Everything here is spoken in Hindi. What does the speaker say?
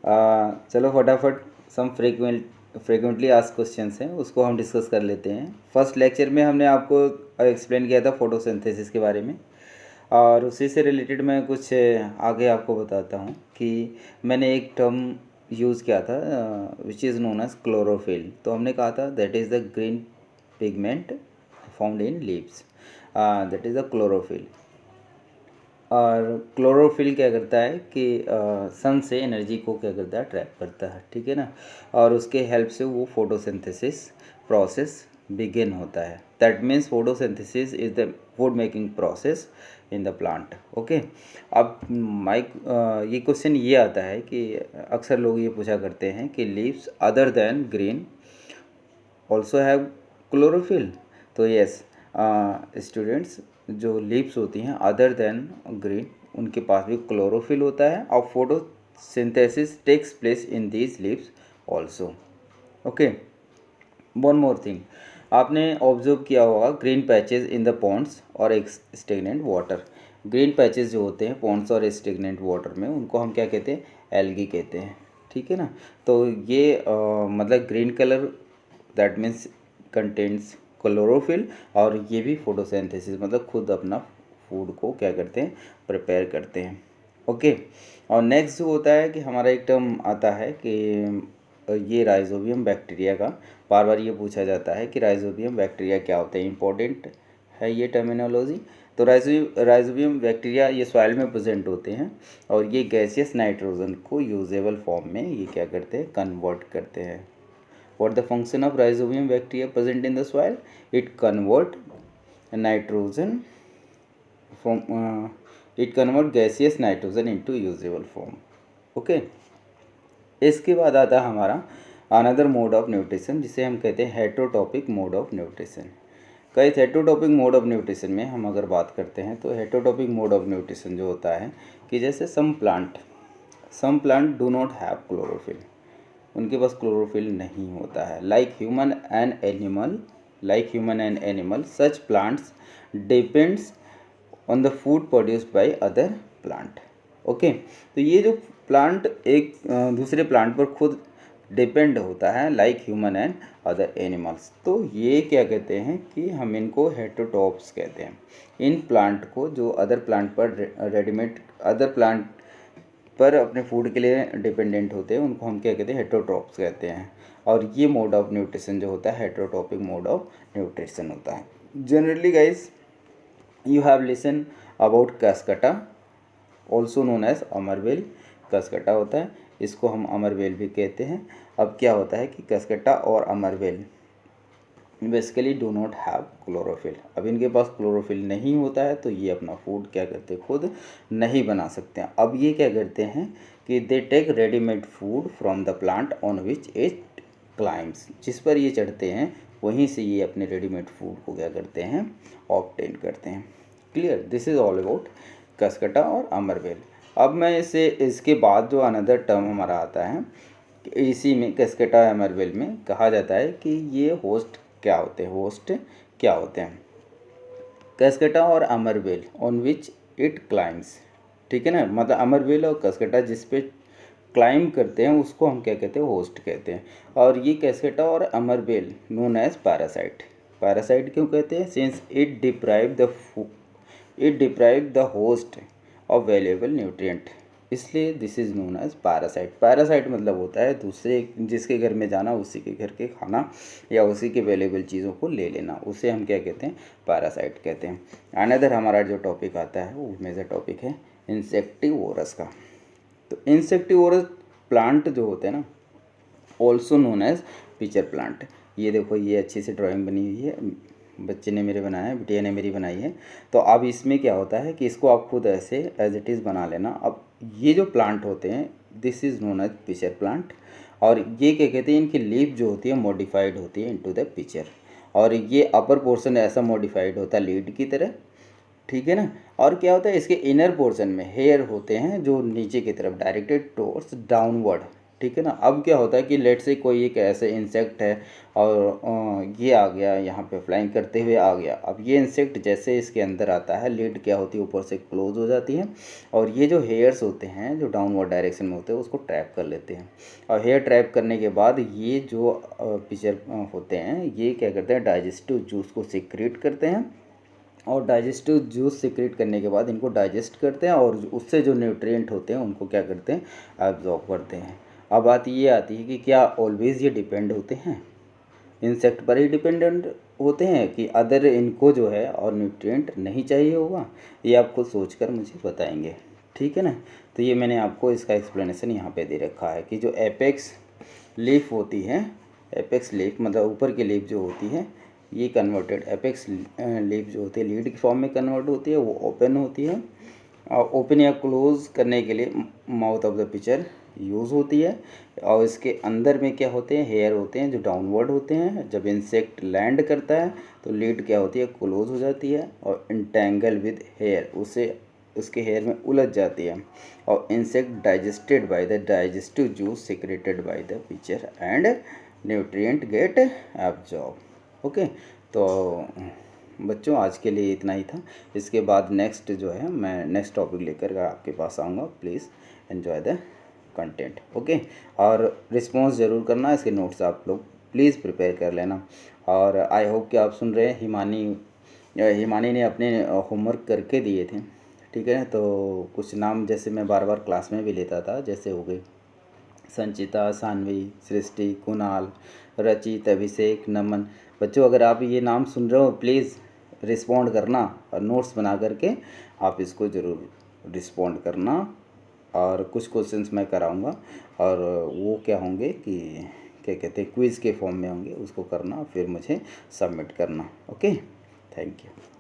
चलो फटाफट सम फ्रीक्वेंटली आस्क्ड क्वेश्चंस हैं उसको हम डिस्कस कर लेते हैं। फर्स्ट लेक्चर में हमने आपको एक्सप्लेन किया था फोटोसिंथेसिस के बारे में, और उसी से रिलेटेड मैं कुछ आगे आपको बताता हूँ कि मैंने एक टर्म यूज़ किया था which is known as chlorophyll. तो हमने कहा था that is the green pigment found in leaves, that is the chlorophyll. और क्लोरोफिल क्या करता है कि सन से एनर्जी को क्या करता है, ट्रैप करता है, ठीक है ना। और उसके हेल्प से वो फोटोसिंथेसिस प्रोसेस बिगिन होता है। That means photosynthesis is the food making process in the plant. Okay, अब ये क्वेश्चन ये आता है कि अक्सर लोग ये पूछा करते हैं कि leaves other than green also have chlorophyll. तो यस स्टूडेंट्स, जो लीव्स होती हैं अदर देन ग्रीन उनके पास भी क्लोरोफिल होता है, और photosynthesis takes place in these leaves also. Okay, one more thing, आपने ऑब्जर्व किया होगा green patches in the ponds और स्टेगनेंट वाटर। ग्रीन पैचेस जो होते हैं पॉन्ड्स और स्टेगनेंट वाटर में, उनको हम क्या कहते हैं, एल्गी कहते हैं, ठीक है ना। तो ये मतलब green colour that means contents chlorophyll, और ये भी फोटोसिंथेसिस मतलब खुद अपना फूड को क्या करते हैं, प्रिपेयर करते हैं। ओके, और नेक्स्ट जो होता है कि हमारा एक टर्म आता है कि ये राइजोबियम बैक्टीरिया का बार बार ये पूछा जाता है कि राइजोबियम बैक्टीरिया क्या होते हैं, इंपॉर्टेंट है ये टर्मिनोलॉजी। तो राइजोबियम बैक्टीरिया ये सॉइल में प्रेजेंट होते हैं, और ये गैसियस नाइट्रोजन को यूजेबल फॉर्म में ये क्या करते हैं, कन्वर्ट करते हैं। What the function of rhizobium bacteria present in the soil? It convert nitrogen from it convert gaseous nitrogen into usable form. Okay, इसके बाद आता है हमारा अनदर मोड ऑफ न्यूट्रिशन, जिसे हम कहते हैं हेटरोटॉपिक मोड ऑफ न्यूट्रिशन। कई हेटरोटॉपिक मोड ऑफ न्यूट्रिशन में हम अगर बात करते हैं तो हेटरोटॉपिक मोड ऑफ न्यूट्रिशन जो होता है कि जैसे some plant do not have chlorophyll, उनके पास क्लोरोफिल नहीं होता है। Like human and animal such plants depends on the food produced by other plant. Okay, तो ये जो प्लांट एक दूसरे प्लांट पर खुद डिपेंड होता है, like human and other animals, तो ये क्या कहते हैं कि हम इनको हेटरोटॉप्स कहते हैं। इन प्लांट को जो अदर प्लांट पर अपने फूड के लिए डिपेंडेंट होते हैं, उनको हम क्या कहते हैं, हेटरोट्रॉप्स कहते हैं। और ये मोड ऑफ न्यूट्रिशन जो होता है हेटरोटॉपिक मोड ऑफ न्यूट्रिशन होता है। Generally guys you have listen about cuscuta, also known as amarbel. Cuscuta होता है, इसको हम अमरवेल भी कहते हैं। अब क्या होता है कि कसकटा और amarbel basically do not have chlorophyll. अब इनके पास क्लोरोफिल नहीं होता है, तो ये अपना फूड क्या करते, खुद नहीं बना सकते हैं। अब ये क्या करते हैं कि they take readymade food from the plant on which it climbs, जिस पर ये चढ़ते हैं वहीं से ये अपने रेडीमेड फूड को क्या करते हैं, ऑब्टेन करते हैं। Clear, this is all about cuscuta और अमरवेल। अब मैं इसके बाद जो अनदर टर्म हमारा आता है, इसी में कसकटा अमरवेल में कहा जाता है कि ये होस्ट क्या होते हैं, कसकटा और अमरवेल ऑन विच इट क्लाइम्स, ठीक है ना। मतलब अमरवेल और कसकटा जिस पे क्लाइम करते हैं उसको हम क्या कहते हैं, होस्ट कहते हैं। और ये कसकटा और अमरवेल नोन एज पैरासाइट क्यों कहते हैं, since it deprive the host of valuable nutrient, इसलिए this is known as parasite मतलब होता है दूसरे जिसके घर में जाना, उसी के घर के खाना या उसी के वैल्यूएबल चीज़ों को ले लेना, उसे हम क्या कहते हैं, पैरासाइट कहते हैं। अनदर हमारा जो टॉपिक आता है वो मेजर टॉपिक है इंसेक्टिवोरस का। तो इंसेक्टिवोरस प्लांट जो होते हैं ना, also known as pitcher plant. ये देखो, ये अच्छी सी ड्राइंग बनी हुई है, बच्चे ने मेरे बनाया है, बिटिया ने मेरी बनाई है। तो अब इसमें क्या होता है कि इसको आप खुद ऐसे एज इट इज़ बना लेना। अब ये जो प्लांट होते हैं this is known as pitcher plant, और ये क्या कहते हैं, इनकी लीफ जो होती है मॉडिफाइड होती है इनटू द पिचर, और ये अपर पोर्शन ऐसा मॉडिफाइड होता है लीड की तरह, ठीक है ना। और क्या होता है, इसके इनर पोर्शन में हेयर होते हैं जो नीचे की तरफ डायरेक्टेड टुवर्ड्स डाउनवर्ड, ठीक है ना। अब क्या होता है कि लेट से कोई एक ऐसे इंसेक्ट है और ये आ गया यहाँ पे फ्लाइंग करते हुए आ गया। अब ये इंसेक्ट जैसे इसके अंदर आता है, लिड क्या होती है ऊपर से क्लोज हो जाती है और ये जो हेयर्स होते हैं जो डाउनवर्ड डायरेक्शन में होते हैं उसको ट्रैप कर लेते हैं। और हेयर ट्रैप करने के बाद ये जो पिक्चर होते हैं ये क्या करते हैं, डाइजेस्टिव जूस को सीक्रेट करते हैं और डाइजेस्टिव जूस सीक्रेट करने के बाद इनको डाइजेस्ट करते हैं और उससे जो न्यूट्रिएंट होते हैं उनको क्या करते हैं, एब्जॉर्ब करते हैं। अब बात ये आती है कि क्या ऑलवेज़ ये डिपेंड होते हैं, इंसेक्ट पर ही डिपेंडेंट होते हैं कि अदर इनको जो है और न्यूट्रिएंट नहीं चाहिए होगा, ये आप खुद सोच कर मुझे बताएंगे, ठीक है ना। तो ये मैंने आपको इसका एक्सप्लेनेशन यहाँ पे दे रखा है कि जो एपेक्स लीफ होती है, एपेक्स लीफ मतलब ऊपर की लीफ जो होती है ये कन्वर्टेड, एपेक्स लीफ जो होती है लीड की फॉर्म में कन्वर्ट होती है, वो ओपन होती है और ओपन या क्लोज करने के लिए mouth of the picture use होती है। और इसके अंदर में क्या होते हैं, हेयर होते हैं जो डाउनवर्ड होते हैं। जब इंसेक्ट लैंड करता है तो लीड क्या होती है, क्लोज हो जाती है और इंटेंगल विद हेयर, उसे उसके हेयर में उलझ जाती है। और insect digested by the digestive juice secreted by the picture and nutrient get absorb. Okay, तो बच्चों आज के लिए इतना ही था। इसके बाद नेक्स्ट जो है मैं नेक्स्ट टॉपिक लेकर आपके पास आऊँगा। Please enjoy the content. Okay, और रिस्पॉन्स ज़रूर करना, इसके नोट्स आप लोग प्लीज़ प्रिपेयर कर लेना। और आई होप कि आप सुन रहे हैं, हिमानी ने अपने होमवर्क करके दिए थे, ठीक है। तो कुछ नाम जैसे मैं बार बार क्लास में भी लेता था, जैसे हो गई संचिता, सानवी, सृष्टि, कुणाल, रचित, अभिषेक, नमन। बच्चों अगर आप ये नाम सुन रहे हो प्लीज़ रिस्पॉन्ड करना और नोट्स बना करके आप इसको ज़रूर रिस्पॉन्ड करना। और कुछ क्वेश्चंस मैं कराऊंगा और वो क्या होंगे कि क्या कहते हैं, क्विज़ के फॉर्म में होंगे, उसको करना फिर मुझे सबमिट करना। Okay, thank you.